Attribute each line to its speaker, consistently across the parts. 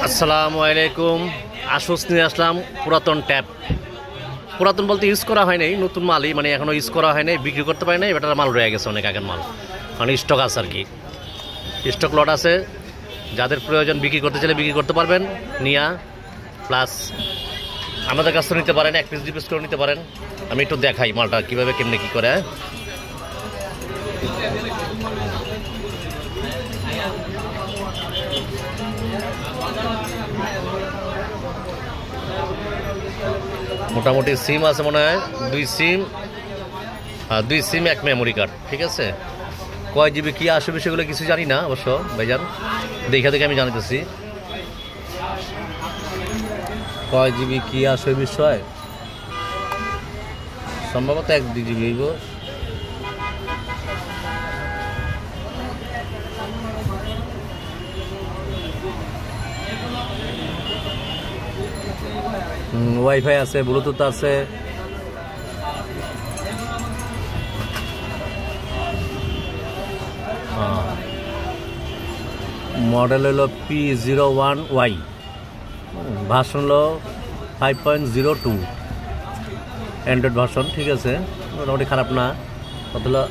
Speaker 1: আসসালামু আলাইকুম। আসুস নিয়ে আসলাম পুরাতন ট্যাব। পুরাতন বলতে ইউজ করা হয় নাই, নতুন মালই, মানে এখনও ইউজ করা হয় নাই, বিক্রি করতে পারি নাই। এটার মাল রয়ে গেছে, অনেক আগের মাল, মানে স্টক আছে আর কি। স্টক লট আছে, যাদের প্রয়োজন বিক্রি করতে চাইলে বিক্রি করতে পারবেন নিয়া, প্লাস আমাদের কাছ থেকে নিতে পারেন, 1 পিস 2 পিস করে নিতে পারেন। আমি একটু দেখাই মালটা কীভাবে কেমনে কী করে। মোটামুটি সিম আছে মনে হয় 2 সিম, 2 সিম 1 মেমোরি কার্ড, ঠিক আছে। কয় জিবি কী আসবে সেগুলো কিছু জানি না অবশ্য ভাইজান, দেখে দেখে আমি জানিতেছি কয় জিবি কী আসবে বিষয়। সম্ভবত 1-2 জিবি হইব। ওয়াইফাই আছে, ব্লুটুথ আছে, মডেল হলো P01Y, ভার্সন হলো 5.02 অ্যান্ড্রয়েড ভার্সন, ঠিক আছে, মোটামুটি খারাপ না। কত হলো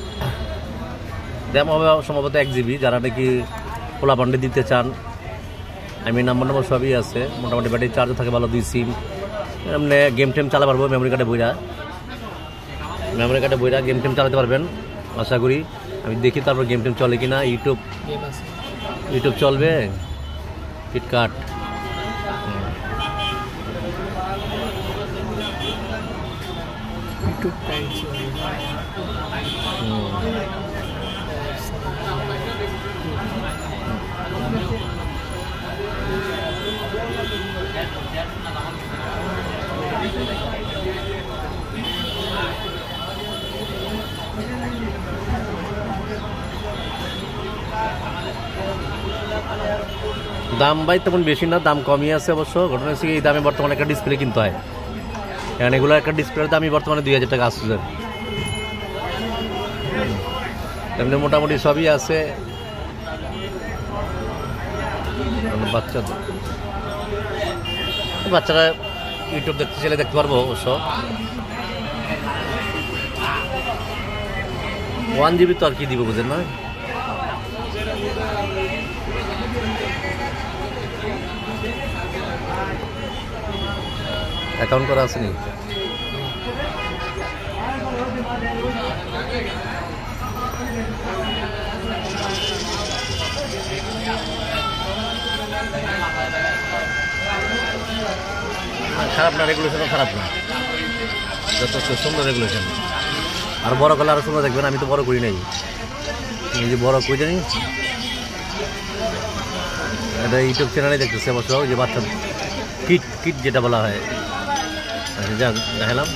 Speaker 1: র্যাম হবে সম্ভবত 1 জিবি, যারা নাকি খোলা পান্ডে দিতে চান। আমি নাম্বার সবই আছে, মোটামুটি ব্যাটারি চার্জও থাকে ভালো। 2 সিম, এমনি গেম টেম চালা পারবো মেমোরি কার্ডে বইরা গেম টেম চালাতে পারবেন আশা করি। আমি দেখি তারপর গেম টেম চলে কিনা। ইউটিউব চলবে, কিটকাট। দাম ভাই তেমন বেশি না, দাম কমই আছে অবশ্য। ঘটনা হচ্ছে এই দামে বর্তমানে একটা ডিসপ্লে কিনতে হয়, কারণ এগুলো একটা ডিসপ্লের দামই বর্তমানে 2000 টাকা আসছে। এমনি মোটামুটি সবই আছে। বাচ্চারা ইউটিউব দেখতে চাইলে দেখতে পারবো অবশ্য। 1 জিবি তো আর কি দিব বুঝেন না। অ্যাকাউন্ট করা আছে নি? খারাপ না, রেগুলেশনও খারাপ না, যথেষ্ট সুন্দর রেগুলেশন। আর বড় করলে আরও সুন্দর দেখবেন। আমি তো বড় করি নাই, এই যে বড় করি জানি। এটা ইউটিউব চ্যানেলে দেখতেছে অবশ্য, যে বাচ্চা কিট যেটা বলা হয়। যা দেখালাম,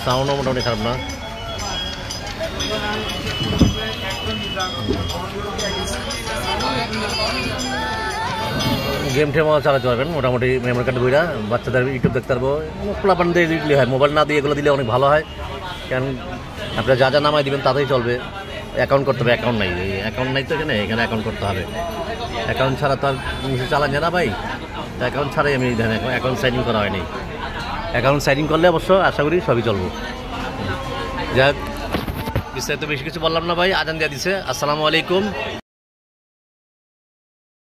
Speaker 1: সাউন্ডও মোটামুটি খারাপ না। গেম টেমও চালাতে পারবেন মোটামুটি মেমোরি কার্ড বইরা। বাচ্চাদের ইউটিউব দেখতে পারবো। খোলা পান দিয়ে দিলে হয়, মোবাইল না দিয়ে এগুলো দিলে অনেক ভালো হয়, কারণ আপনারা যা যা নামাই দিবেন তাতেই চলবে। অ্যাকাউন্ট করতে হবে, অ্যাকাউন্ট নাই তো এখানে অ্যাকাউন্ট করতে হবে। অ্যাকাউন্ট ছাড়া তো আর চালান যায় না ভাই। অ্যাকাউন্ট ছাড়াই আমি অ্যাকাউন্ট সাইনিং করা হয়নি। অ্যাকাউন্ট সাইনিং করলে অবশ্য আশা করি সবই চলবো। যাক, বিস্তারিত বেশি কিছু বললাম না ভাই, আজান দিয়ে দিছে। আসসালামু আলাইকুম।